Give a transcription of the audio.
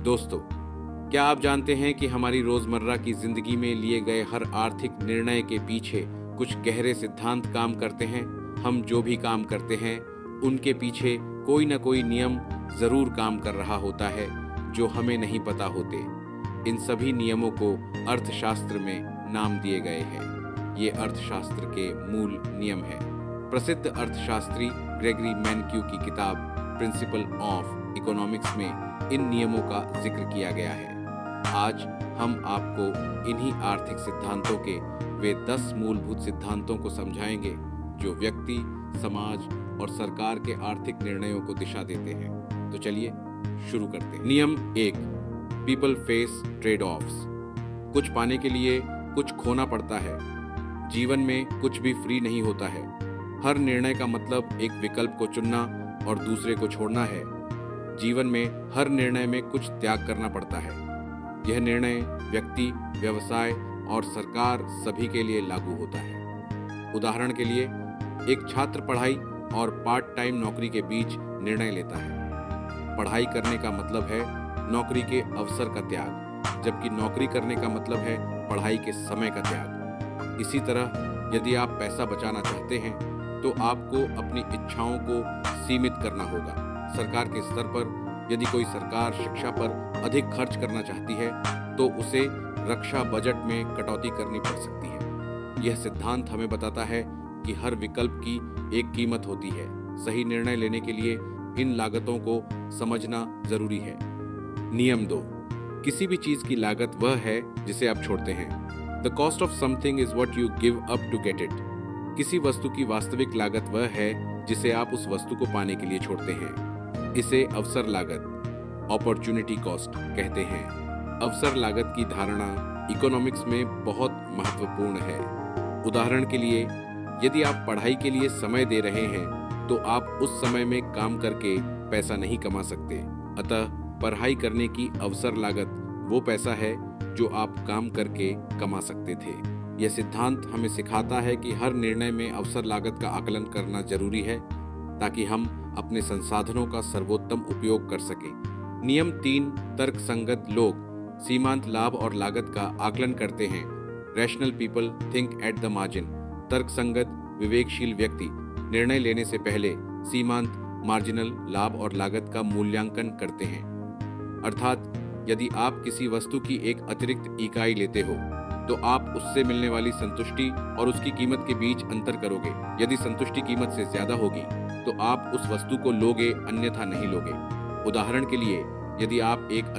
दोस्तों, क्या आप जानते हैं कि हमारी रोजमर्रा की जिंदगी में लिए गए हर आर्थिक निर्णय के पीछे कुछ गहरे सिद्धांत काम करते हैं। हम जो भी काम करते हैं उनके पीछे कोई ना कोई नियम जरूर काम कर रहा होता है जो हमें नहीं पता होते। इन सभी नियमों को अर्थशास्त्र में नाम दिए गए हैं। ये अर्थशास्त्र के मूल नियम हैं। प्रसिद्ध अर्थशास्त्री ग्रेगरी मैनक्यू की किताब प्रिंसिपल ऑफ इकोनॉमिक्स में इन नियमों का जिक्र किया गया है। आज हम आपको इन्हीं आर्थिक सिद्धांतों के वे 10 मूलभूत सिद्धांतों को समझाएंगे जो व्यक्ति, समाज और सरकार के आर्थिक निर्णयों को दिशा देते हैं। तो चलिए शुरू करते हैं। नियम 1, पीपल फेस ट्रेड ऑफ्स। कुछ पाने के लिए कुछ खोना पड़ता है। जीवन में कुछ भी फ्री नहीं होता है। हर निर्णय का मतलब एक विकल्प को चुनना और दूसरे को छोड़ना है। जीवन में हर निर्णय में कुछ त्याग करना पड़ता है। यह निर्णय व्यक्ति, व्यवसाय और सरकार सभी के लिए लागू होता है। उदाहरण के लिए, एक छात्र पढ़ाई और पार्ट टाइम नौकरी के बीच निर्णय लेता है। पढ़ाई करने का मतलब है नौकरी के अवसर का त्याग, जबकि नौकरी करने का मतलब है पढ़ाई के समय का त्याग। इसी तरह यदि आप पैसा बचाना चाहते हैं तो आपको अपनी इच्छाओं को सीमित करना होगा। सरकार के स्तर पर यदि कोई सरकार शिक्षा पर अधिक खर्च करना चाहती है तो उसे रक्षा बजट में कटौती करनी पड़ सकती है। यह सिद्धांत हमें बताता है कि हर विकल्प की एक कीमत होती है। सही निर्णय लेने के लिए इन लागतों को समझना जरूरी है। नियम 2, किसी भी चीज की लागत वह है जिसे आप छोड़ते हैं। The cost of something is what you give up to get it. किसी वस्तु की वास्तविक लागत वह है जिसे आप उस वस्तु को पाने के लिए छोड़ते हैं। इसे अवसर लागत, अपॉर्चुनिटी कॉस्ट कहते हैं। अवसर लागत की धारणा इकोनॉमिक्स में बहुत महत्वपूर्ण है। उदाहरण के लिए, यदि आप पढ़ाई के लिए समय दे रहे हैं तो आप उस समय में काम करके पैसा नहीं कमा सकते। अतः पढ़ाई करने की अवसर लागत वो पैसा है जो आप काम करके कमा सकते थे। यह सिद्धांत हमें सिखाता है कि हर निर्णय में अवसर लागत का आकलन करना जरूरी है ताकि हम अपने संसाधनों का सर्वोत्तम उपयोग कर सकें। नियम 3, तर्कसंगत लोग सीमांत लाभ और लागत का आकलन करते हैं। Rational people think at the margin. तर्कसंगत विवेकशील व्यक्ति निर्णय लेने से पहले सीमांत, मार्जिनल लाभ और लागत का मूल्यांकन करते हैं। अर्थात यदि आप किसी वस्तु की एक अतिरिक्त इकाई लेते हो तो आप उससे मिलने वाली संतुष्टि और उसकी कीमत के बीच अंतर करोगे। यदि संतुष्टि कीमत से ज्यादा होगी तो आप उस वस्तु को लोगे, अन्यथा नहीं लोगे। उदाहरण के लिए, यदि आप एक